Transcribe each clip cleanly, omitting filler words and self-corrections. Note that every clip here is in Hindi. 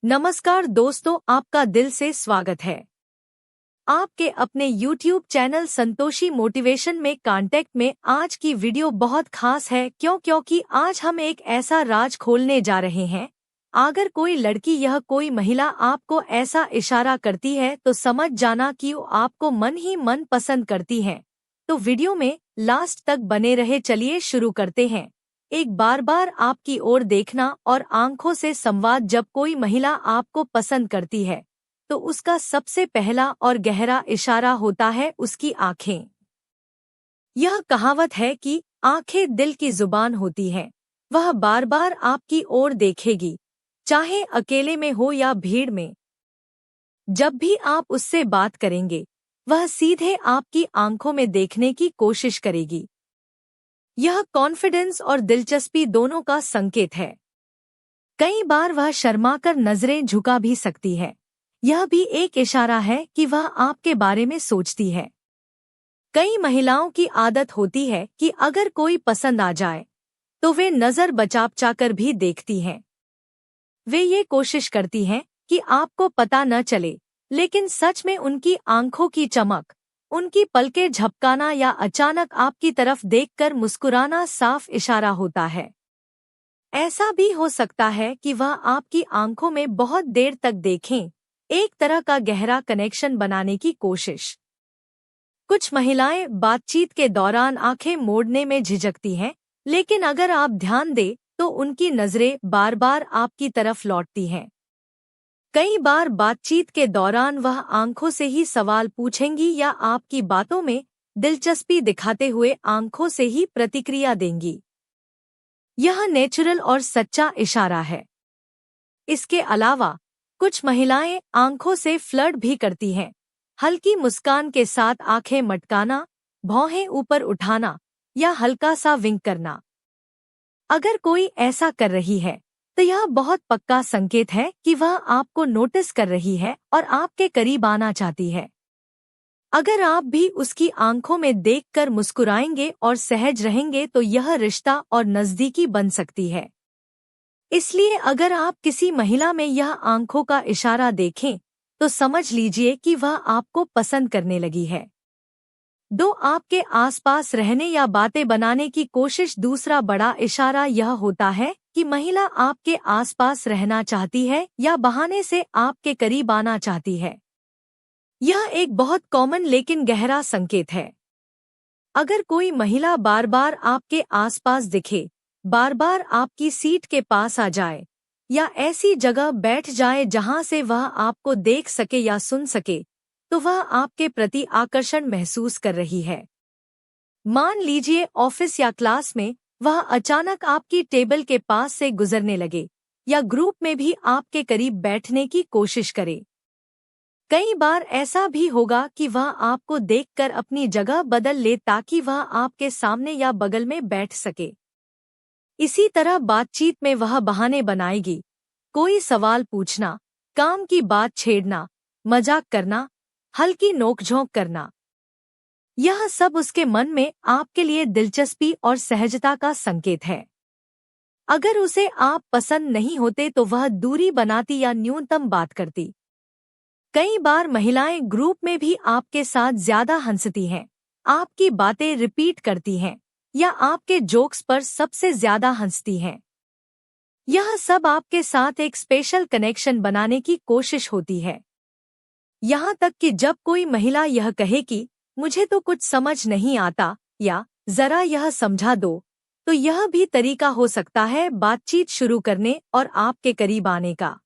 नमस्कार दोस्तों, आपका दिल से स्वागत है आपके अपने YouTube चैनल संतोषी मोटिवेशन में। कांटेक्ट में आज की वीडियो बहुत खास है क्योंकि आज हम एक ऐसा राज खोलने जा रहे हैं। अगर कोई लड़की या कोई महिला आपको ऐसा इशारा करती है तो समझ जाना कि वो आपको मन ही मन पसंद करती है। तो वीडियो में लास्ट तक बने रहे। चलिए शुरू करते हैं। एक बार बार आपकी ओर देखना और आंखों से संवाद। जब कोई महिला आपको पसंद करती है तो उसका सबसे पहला और गहरा इशारा होता है उसकी आंखें। यह कहावत है कि आंखें दिल की जुबान होती है। वह बार बार आपकी ओर देखेगी, चाहे अकेले में हो या भीड़ में। जब भी आप उससे बात करेंगे वह सीधे आपकी आंखों में देखने की कोशिश करेगी। यह कॉन्फिडेंस और दिलचस्पी दोनों का संकेत है। कई बार वह शर्माकर नजरें झुका भी सकती है। यह भी एक इशारा है कि वह आपके बारे में सोचती है। कई महिलाओं की आदत होती है कि अगर कोई पसंद आ जाए तो वे नजर बचाकर भी देखती हैं। वे ये कोशिश करती हैं कि आपको पता न चले, लेकिन सच में उनकी आंखों की चमक, उनकी पलकें झपकाना या अचानक आपकी तरफ देखकर मुस्कुराना साफ इशारा होता है। ऐसा भी हो सकता है कि वह आपकी आंखों में बहुत देर तक देखें, एक तरह का गहरा कनेक्शन बनाने की कोशिश। कुछ महिलाएं बातचीत के दौरान आंखें मोड़ने में झिझकती हैं, लेकिन अगर आप ध्यान दें तो उनकी नजरें बार बार आपकी तरफ लौटती हैं। कई बार बातचीत के दौरान वह आंखों से ही सवाल पूछेंगी या आपकी बातों में दिलचस्पी दिखाते हुए आंखों से ही प्रतिक्रिया देंगी। यह नेचुरल और सच्चा इशारा है। इसके अलावा कुछ महिलाएं आंखों से फ्लर्ट भी करती हैं। हल्की मुस्कान के साथ आंखें मटकाना, भौहें ऊपर उठाना या हल्का सा विंक करना। अगर कोई ऐसा कर रही है तो यह बहुत पक्का संकेत है कि वह आपको नोटिस कर रही है और आपके करीब आना चाहती है। अगर आप भी उसकी आंखों में देखकर मुस्कुराएंगे और सहज रहेंगे तो यह रिश्ता और नजदीकी बन सकती है। इसलिए अगर आप किसी महिला में यह आंखों का इशारा देखें तो समझ लीजिए कि वह आपको पसंद करने लगी है। आपके आसपास रहने या बातें बनाने की कोशिश। दूसरा बड़ा इशारा यह होता है कि महिला आपके आसपास रहना चाहती है या बहाने से आपके करीब आना चाहती है। यह एक बहुत कॉमन लेकिन गहरा संकेत है। अगर कोई महिला बार बार आपके आसपास दिखे, बार बार आपकी सीट के पास आ जाए या ऐसी जगह बैठ जाए जहां से वह आपको देख सके या सुन सके, तो वह आपके प्रति आकर्षण महसूस कर रही है। मान लीजिए ऑफिस या क्लास में वह अचानक आपकी टेबल के पास से गुजरने लगे या ग्रुप में भी आपके करीब बैठने की कोशिश करे। कई बार ऐसा भी होगा कि वह आपको देखकर अपनी जगह बदल ले ताकि वह आपके सामने या बगल में बैठ सके। इसी तरह बातचीत में वह बहाने बनाएगी, कोई सवाल पूछना, काम की बात छेड़ना, मजाक करना, हल्की नोकझोंक करना। यह सब उसके मन में आपके लिए दिलचस्पी और सहजता का संकेत है। अगर उसे आप पसंद नहीं होते तो वह दूरी बनाती या न्यूनतम बात करती। कई बार महिलाएं ग्रुप में भी आपके साथ ज्यादा हंसती हैं, आपकी बातें रिपीट करती हैं या आपके जोक्स पर सबसे ज्यादा हंसती हैं। यह सब आपके साथ एक स्पेशल कनेक्शन बनाने की कोशिश होती है। यहाँ तक कि जब कोई महिला यह कहे कि मुझे तो कुछ समझ नहीं आता या जरा यह समझा दो, तो यह भी तरीका हो सकता है बातचीत शुरू करने और आपके करीब आने का।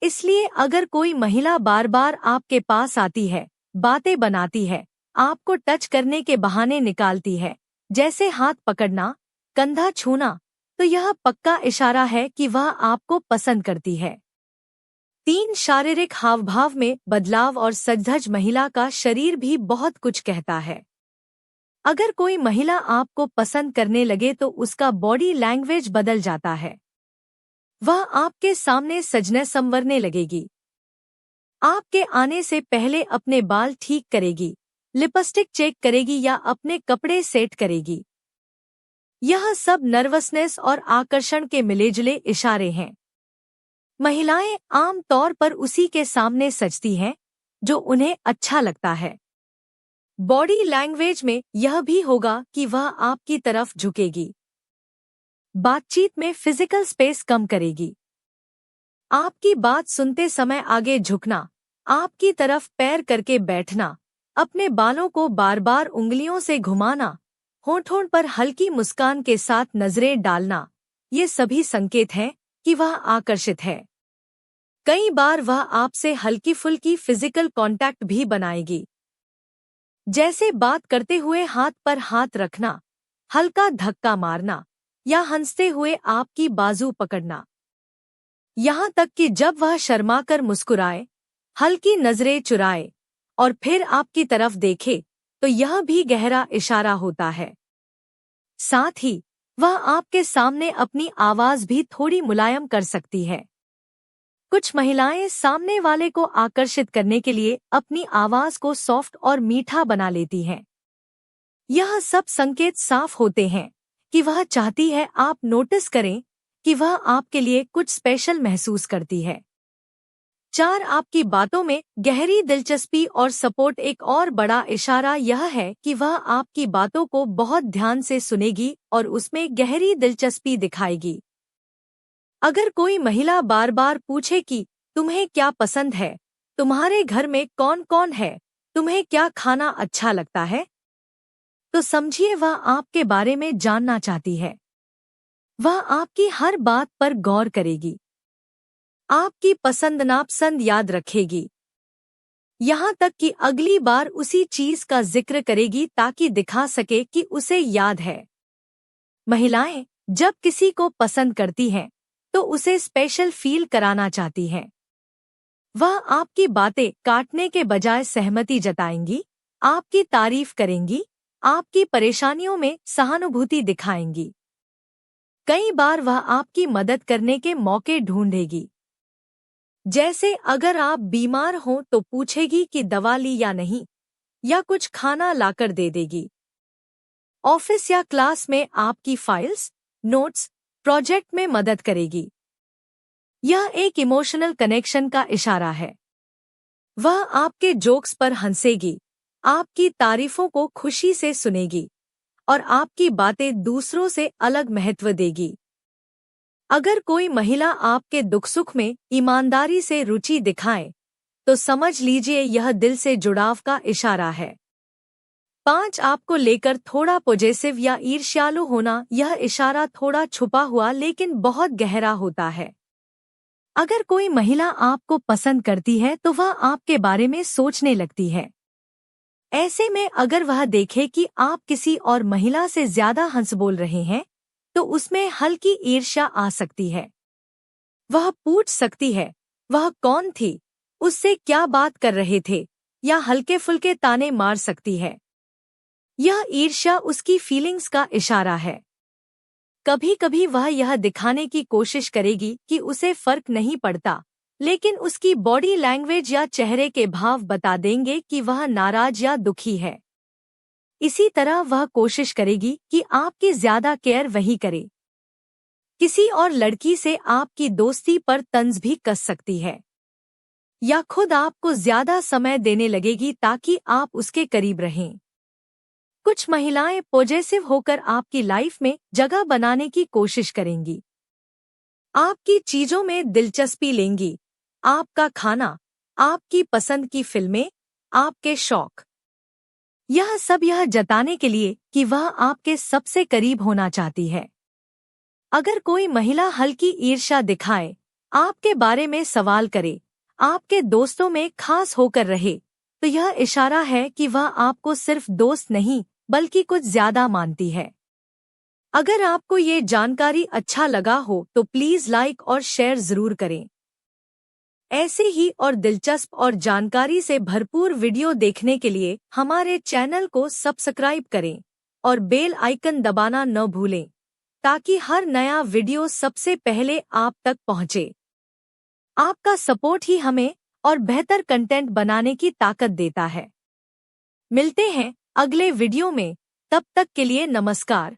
इसलिए अगर कोई महिला बार बार आपके पास आती है, बातें बनाती है, आपको टच करने के बहाने निकालती है, जैसे हाथ पकड़ना, कंधा छूना, तो यह पक्का इशारा है कि वह आपको पसंद करती है। शारीरिक हावभाव में बदलाव और सजधज। महिला का शरीर भी बहुत कुछ कहता है। अगर कोई महिला आपको पसंद करने लगे तो उसका बॉडी लैंग्वेज बदल जाता है। वह आपके सामने सजने संवरने लगेगी, आपके आने से पहले अपने बाल ठीक करेगी, लिपस्टिक चेक करेगी या अपने कपड़े सेट करेगी। यह सब नर्वसनेस और आकर्षण के मिलेजुले इशारे हैं। महिलाएं आम तौर पर उसी के सामने सजती हैं जो उन्हें अच्छा लगता है। बॉडी लैंग्वेज में यह भी होगा कि वह आपकी तरफ झुकेगी, बातचीत में फिजिकल स्पेस कम करेगी, आपकी बात सुनते समय आगे झुकना, आपकी तरफ पैर करके बैठना, अपने बालों को बार बार उंगलियों से घुमाना, होठों पर हल्की मुस्कान के साथ नजरें डालना, ये सभी संकेत हैं कि वह आकर्षित है। कई बार वह आपसे हल्की फुल्की फिजिकल कांटेक्ट भी बनाएगी, जैसे बात करते हुए हाथ पर हाथ रखना, हल्का धक्का मारना या हंसते हुए आपकी बाजू पकड़ना। यहाँ तक कि जब वह शर्माकर मुस्कुराए, हल्की नजरें चुराए और फिर आपकी तरफ देखे तो यह भी गहरा इशारा होता है। साथ ही वह आपके सामने अपनी आवाज भी थोड़ी मुलायम कर सकती है। कुछ महिलाएं सामने वाले को आकर्षित करने के लिए अपनी आवाज को सॉफ्ट और मीठा बना लेती हैं। यह सब संकेत साफ होते हैं कि वह चाहती है आप नोटिस करें कि वह आपके लिए कुछ स्पेशल महसूस करती है। 4. आपकी बातों में गहरी दिलचस्पी और सपोर्ट। एक और बड़ा इशारा यह है कि वह आपकी बातों को बहुत ध्यान से सुनेगी और उसमें गहरी दिलचस्पी दिखाएगी। अगर कोई महिला बार बार पूछे कि तुम्हें क्या पसंद है, तुम्हारे घर में कौन कौन है, तुम्हें क्या खाना अच्छा लगता है, तो समझिए वह आपके बारे में जानना चाहती है। वह आपकी हर बात पर गौर करेगी, आपकी पसंद नापसंद याद रखेगी, यहाँ तक कि अगली बार उसी चीज का जिक्र करेगी ताकि दिखा सके कि उसे याद है। महिलाएं जब किसी को पसंद करती हैं तो उसे स्पेशल फील कराना चाहती हैं। वह आपकी बातें काटने के बजाय सहमति जताएंगी, आपकी तारीफ करेंगी, आपकी परेशानियों में सहानुभूति दिखाएंगी। कई बार वह आपकी मदद करने के मौके ढूंढेगी, जैसे अगर आप बीमार हों तो पूछेगी कि दवा ली या नहीं, या कुछ खाना लाकर दे देगी। ऑफिस या क्लास में आपकी फाइल्स, नोट्स, प्रोजेक्ट में मदद करेगी। यह एक इमोशनल कनेक्शन का इशारा है। वह आपके जोक्स पर हंसेगी, आपकी तारीफों को खुशी से सुनेगी और आपकी बातें दूसरों से अलग महत्व देगी। अगर कोई महिला आपके दुख सुख में ईमानदारी से रुचि दिखाए तो समझ लीजिए यह दिल से जुड़ाव का इशारा है। 5. आपको लेकर थोड़ा पॉजिटिव या ईर्ष्यालु होना। यह इशारा थोड़ा छुपा हुआ लेकिन बहुत गहरा होता है। अगर कोई महिला आपको पसंद करती है तो वह आपके बारे में सोचने लगती है। ऐसे में अगर वह देखे कि आप किसी और महिला से ज्यादा हंस बोल रहे हैं तो उसमें हल्की ईर्ष्या आ सकती है। वह पूछ सकती है, वह कौन थी, उससे क्या बात कर रहे थे, या हल्के फुल्के ताने मार सकती है। यह ईर्ष्या उसकी फीलिंग्स का इशारा है। कभी कभी वह यह दिखाने की कोशिश करेगी कि उसे फर्क नहीं पड़ता, लेकिन उसकी बॉडी लैंग्वेज या चेहरे के भाव बता देंगे कि वह नाराज या दुखी है। इसी तरह वह कोशिश करेगी कि आपकी ज्यादा केयर वही करे। किसी और लड़की से आपकी दोस्ती पर तंज भी कस सकती है, या खुद आपको ज्यादा समय देने लगेगी ताकि आप उसके करीब रहें। कुछ महिलाएं पॉजिटिव होकर आपकी लाइफ में जगह बनाने की कोशिश करेंगी, आपकी चीजों में दिलचस्पी लेंगी, आपका खाना, आपकी पसंद की फिल्में, आपके शौक। यह सब यह जताने के लिए कि वह आपके सबसे करीब होना चाहती है। अगर कोई महिला हल्की ईर्ष्या दिखाए, आपके बारे में सवाल करे, आपके दोस्तों में खास होकर रहे, तो यह इशारा है कि वह आपको सिर्फ दोस्त नहीं बल्कि कुछ ज्यादा मानती है। अगर आपको ये जानकारी अच्छा लगा हो तो प्लीज लाइक और शेयर जरूर करें। ऐसे ही और दिलचस्प और जानकारी से भरपूर वीडियो देखने के लिए हमारे चैनल को सब्सक्राइब करें और बेल आइकन दबाना न भूलें ताकि हर नया वीडियो सबसे पहले आप तक पहुंचे। आपका सपोर्ट ही हमें और बेहतर कंटेंट बनाने की ताकत देता है। मिलते हैं अगले वीडियो में, तब तक के लिए नमस्कार।